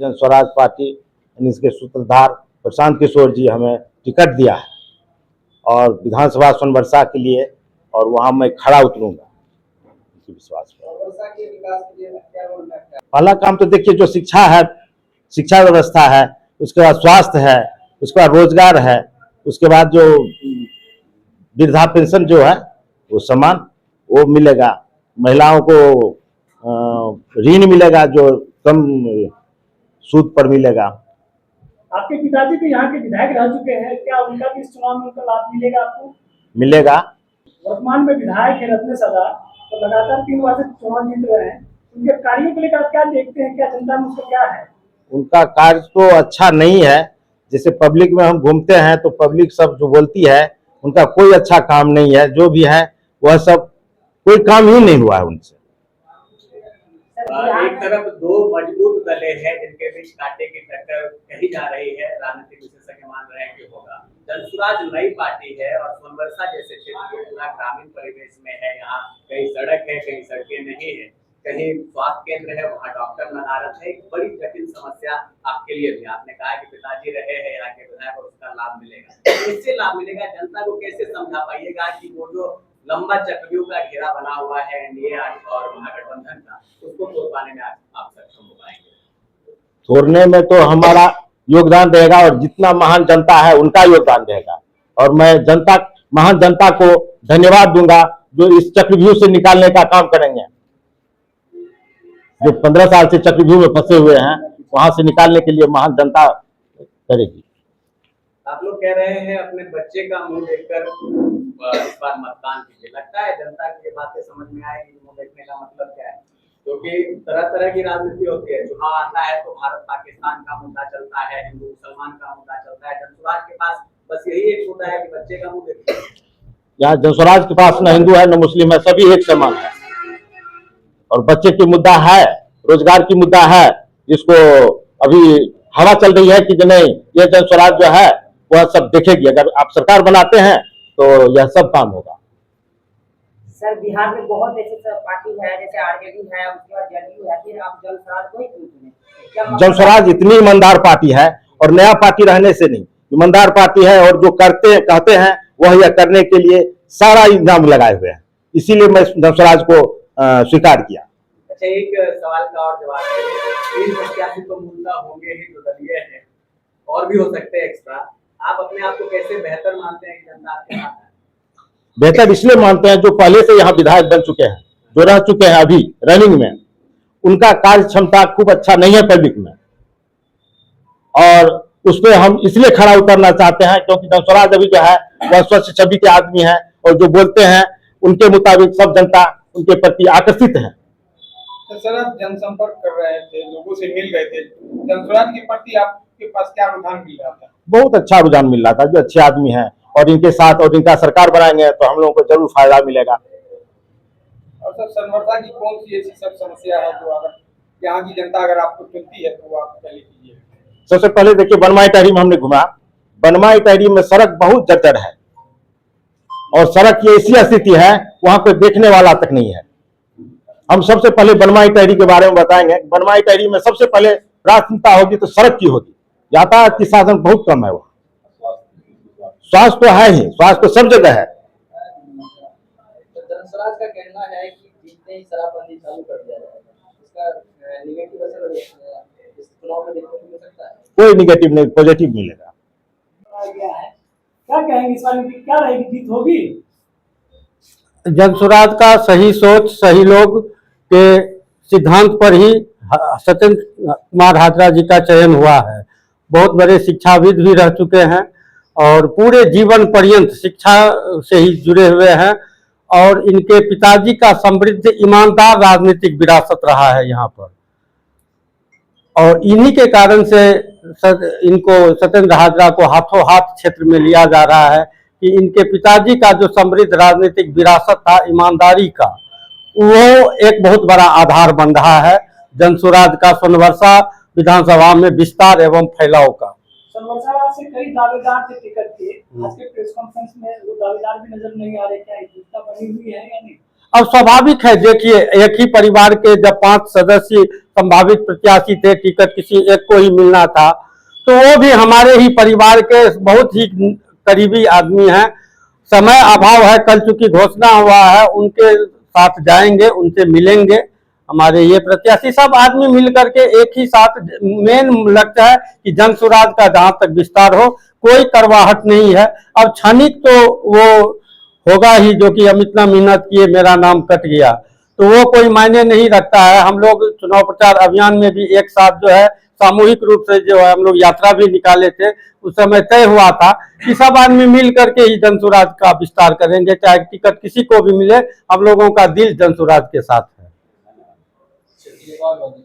जन स्वराज पार्टी यानी इसके सूत्रधार प्रशांत किशोर जी हमें टिकट दिया है और विधानसभा सोनबरसा के लिए, और वहां मैं खड़ा उतरूंगा इसी विश्वास पर। पहला काम तो देखिए जो शिक्षा है, शिक्षा व्यवस्था है, उसके बाद स्वास्थ्य है, उसके बाद रोजगार है, उसके बाद जो वृद्धा पेंशन जो है वो समान वो मिलेगा, महिलाओं को ऋण मिलेगा जो कम सूद पर मिलेगा। आपके पिताजी भी यहाँ के विधायक रह चुके हैं, क्या उनका भी इस चुनाव में उनका लाभ मिलेगा आपको? मिलेगा। वर्तमान में विधायक है रत्न सदा, तो लगातार 3 बार से चुनाव जीत रहे हैं, उनके कार्यों को लेकर क्या देखते हैं, क्या जनता में उसका क्या है? उनका कार्य तो अच्छा नहीं है। जैसे पब्लिक में हम घूमते हैं तो पब्लिक सब जो बोलती है उनका कोई अच्छा काम नहीं है, जो भी है वह सब कोई काम ही नहीं हुआ है उनसे। एक तरफ दो मजबूत दलें हैं जिनके बीच कांटे की टक्कर कही जा रही है, राजनीतिक विशेषज्ञ मान रहे हैं कि होगा। जनसुराज नई पार्टी है और सोनबरसा जैसे क्षेत्र पूरा ग्रामीण परिवेश में है, यहाँ कहीं सड़क है, कहीं सड़कें नहीं है, कहीं स्वास्थ्य केंद्र है, वहाँ डॉक्टर नदारत है। एक बड़ी जटिल समस्या आपके लिए भी। आपने कहा कि पिताजी रहे हैं यहाँ के विधायक और उसका लाभ मिलेगा, कैसे लाभ मिलेगा, जनता को कैसे समझा पाइएगा कि वो जो लंबा चक्रव्यूह का घेरा बना हुआ है एनडीए और महागठबंधन का, उसको तोड़ पाने में आप सक्षम हो पाएंगे? तोड़ने में तो हमारा योगदान रहेगा और जितना महान जनता है उनका योगदान रहेगा, और मैं जनता, महान जनता को धन्यवाद दूंगा जो इस चक्रव्यूह से निकालने का काम करेंगे। जो 15 साल से चक्रव्यूह में फंसे हुए हैं वहां से निकालने के लिए महान जनता करेगी। आप लोग कह रहे हैं अपने बच्चे का मुंह देखकर इस बार मतदान कीजिए, लगता है जनता की ये बातें समझ में आएगी? मुंह देखने का मतलब क्या है? क्योंकि तरह तरह की राजनीति होती है, चुनाव आता है तो भारत पाकिस्तान का मुद्दा चलता है, हिंदू मुसलमान का मुद्दा चलता है। जनसुराज के पास बस यही एक मुद्दा है कि बच्चे का मुंह देखिए। यहाँ जनसुराज के पास न हिंदू है न मुस्लिम है, सभी एक समान है, और बच्चे की मुद्दा है, रोजगार की मुद्दा है, जिसको अभी हवा चल रही है कि नहीं ये जनसुराज जो है वह सब देखेगी। अगर आप सरकार बनाते हैं तो यह सब काम होगा। सर बिहार में बहुत ऐसे पार्टी है, जैसे आरजेडी है, उसके बाद जदयू है, फिर आप जनसुराज को ही क्यों चुने? जनसुराज इतनी ईमानदार पार्टी है और नया पार्टी रहने से नहीं, ईमानदार पार्टी है, और जो करते कहते हैं वह यह करने के लिए सारा इंतजाम लगाए हुए हैं, इसीलिए मैं जनसुराज को स्वीकार किया। अच्छा, एक सवाल का और जवाब है, 3 प्रत्याशी तो मूलतः होंगे ही जो दलीय है, और भी हो सकते हैं एक्स्ट्रा। आप अपने आप को कैसे बेहतर मानते हैं कि जनता आपके साथ है? बेहतर इसलिए मानते हैं जो पहले से यहाँ विधायक बन चुके हैं, जो रह चुके हैं अभी रनिंग में, उनका कार्य क्षमता खूब अच्छा नहीं है पब्लिक में, और उस पर हम इसलिए खड़ा उतरना चाहते हैं क्योंकि जनसुराज अभी जो है वह स्वच्छ छवि के आदमी है, और जो बोलते हैं उनके मुताबिक सब जनता उनके प्रति आकर्षित है। तो सर आप जनसंपर्क कर रहे थे, लोगों से मिल गए थे, जनसुराज के प्रति आपके पास क्या रुझान मिल रहा था? बहुत अच्छा रुझान मिल रहा था, जो अच्छे आदमी हैं, और इनके साथ और इनका सरकार बनाएंगे तो हम लोगों को जरूर फायदा मिलेगा। और सर सोनबरसा की कौन सी ऐसी सब समस्या है जो अगर यहाँ की जनता अगर आपको चुनती है तो आप पहले कीजिए? सबसे पहले देखिए बनमाई टहरी में हमने घुमा, बनमाई टहरी में सड़क बहुत जर्जर है, और सड़क की ऐसी स्थिति है वहां कोई देखने वाला तक नहीं है। हम सबसे पहले बनमाई टहरी के बारे में बताएंगे। बनमाई टहरी में सबसे पहले प्राथमिकता होगी तो सड़क की होगी, यातायात की साधन बहुत कम है वहाँ। स्वास्थ्य तो है ही, स्वास्थ्य तो सब जगह है। जनसुराज का कहना है कि जीतते ही शराबबंदी चालू कर दिया जाएगा, इसका नेगेटिव असर इस चुनाव में देखने को मिल सकता है? कोई नेगेटिव नहीं, पॉजिटिव मिलेगा। क्या कहेंगे इस बार में, क्या रहेगी, जीत होगी? जनसुराज का सही सोच, सही लोग के सिद्धांत पर ही सत्येंद्र कुमार हाजरा जी का चयन हुआ है। बहुत बड़े शिक्षाविद भी रह चुके हैं और पूरे जीवन पर्यंत शिक्षा से ही जुड़े हुए हैं, और इनके पिताजी का समृद्ध ईमानदार राजनीतिक विरासत रहा है यहाँ पर, और इन्हीं के कारण से इनको सत्येंद्र हाजरा को हाथों हाथ क्षेत्र में लिया जा रहा है कि इनके पिताजी का जो समृद्ध राजनीतिक विरासत था ईमानदारी का, वो एक बहुत बड़ा आधार बन रहा है जनसुराज का सोनबरसा विधानसभा में विस्तार एवं फैलाव का। सोनबरसा से कई दावेदार थे टिकट के, आज के प्रेस कॉन्फ्रेंस में वो दावेदार भी नजर नहीं आ रहे, क्या एकजुटता बनी हुई है या नहीं? अब स्वाभाविक है, देखिए एक ही परिवार के जब 5 सदस्य संभावित प्रत्याशी थे, टिकट किसी एक को ही मिलना था, तो वो भी हमारे ही परिवार के बहुत ही करीबी आदमी हैं। समय अभाव है, कल चूंकि घोषणा हुआ है, उनके साथ जाएंगे, उनसे मिलेंगे। हमारे ये प्रत्याशी सब आदमी मिल करके एक ही साथ, मेन लगता है कि जन सुराज का जहां तक विस्तार हो, कोई करवाहट नहीं है। अब क्षणिक तो वो होगा ही, जो कि हम इतना मेहनत किए मेरा नाम कट गया, तो वो कोई मायने नहीं रखता है। हम लोग चुनाव प्रचार अभियान में भी एक साथ जो है सामूहिक रूप से जो है हम लोग यात्रा भी निकाले थे। उस समय तय हुआ था कि सब आदमी मिल करके ही जनसुराज का विस्तार करेंगे, चाहे टिकट किसी को भी मिले। हम लोगों का दिल जनसुराज के साथ है। चलिए, बहुत बहुत